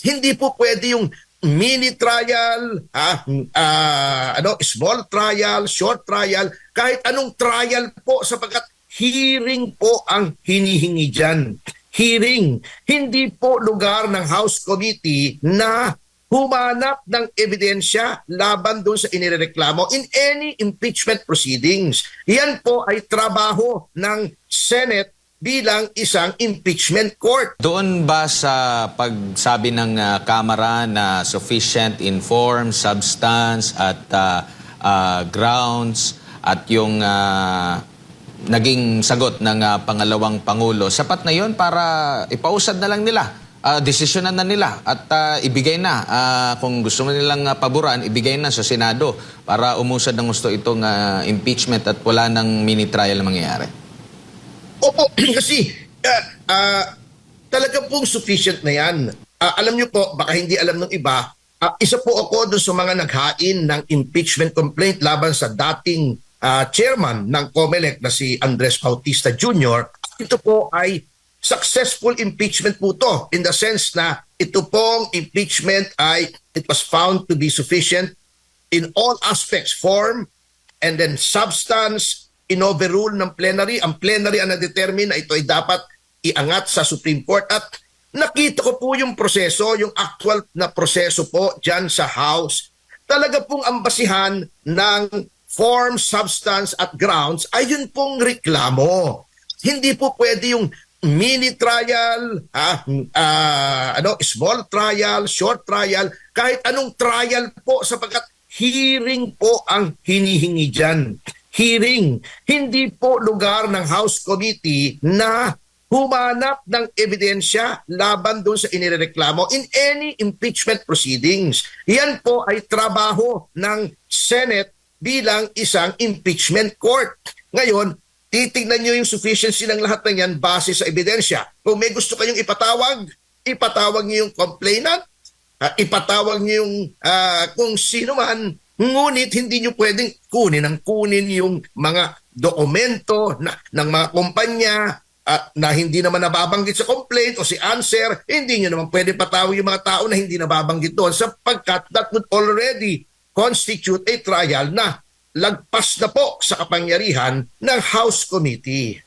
Hindi po pwede yung mini trial, small trial, short trial, kahit anong trial po sapagkat hearing po ang hinihingi dyan. Hearing, hindi po lugar ng House Committee na humanap ng ebidensya laban doon sa inireklamo in any impeachment proceedings. Yan po ay trabaho ng Senate bilang isang impeachment court. Doon ba sa pagsabi ng Kamara na sufficient in form, substance at grounds at yung naging sagot ng pangalawang Pangulo, sapat na yon para ipausad na lang nila, desisyonan na nila at ibigay na, kung gusto mo nilang paboran, ibigay na sa Senado para umusad ng gusto itong impeachment at wala ng mini trial na mangyayari? Opo, kasi talaga pong sufficient na yan. Alam niyo po, baka hindi alam ng iba, isa po ako doon sa mga naghain ng impeachment complaint laban sa dating chairman ng COMELEC na si Andres Bautista Jr. Ito po ay successful impeachment po to in the sense na ito pong impeachment ay it was found to be sufficient in all aspects, form and then substance. Inoverrule ng plenary. Ang plenary ang na-determine na ito ay dapat iangat sa Supreme Court. At nakita ko po yung proseso, yung actual na proseso po dyan sa House. Talaga pong ang basihan ng form, substance at grounds ay yun pong reklamo. Hindi po pwede yung mini trial, small trial, short trial, kahit anong trial po sapagkat hearing po ang hinihingi dyan. Hearing, hindi po lugar ng House Committee na humanap ng ebidensya laban doon sa inireklamo in any impeachment proceedings. Yan po ay trabaho ng Senate bilang isang impeachment court. Ngayon, titignan nyo yung sufficiency ng lahat ng yan base sa ebidensya. Kung may gusto kayong ipatawag nyo yung complainant, ipatawag nyo yung kung sino man. Ngunit hindi nyo pwedeng kunin yung mga dokumento ng mga kumpanya na hindi naman nababanggit sa complaint o si answer. Hindi nyo naman pwede patawag yung mga tao na hindi nababanggit doon sapagkat that would already constitute a trial na lagpas na po sa kapangyarihan ng House Committee.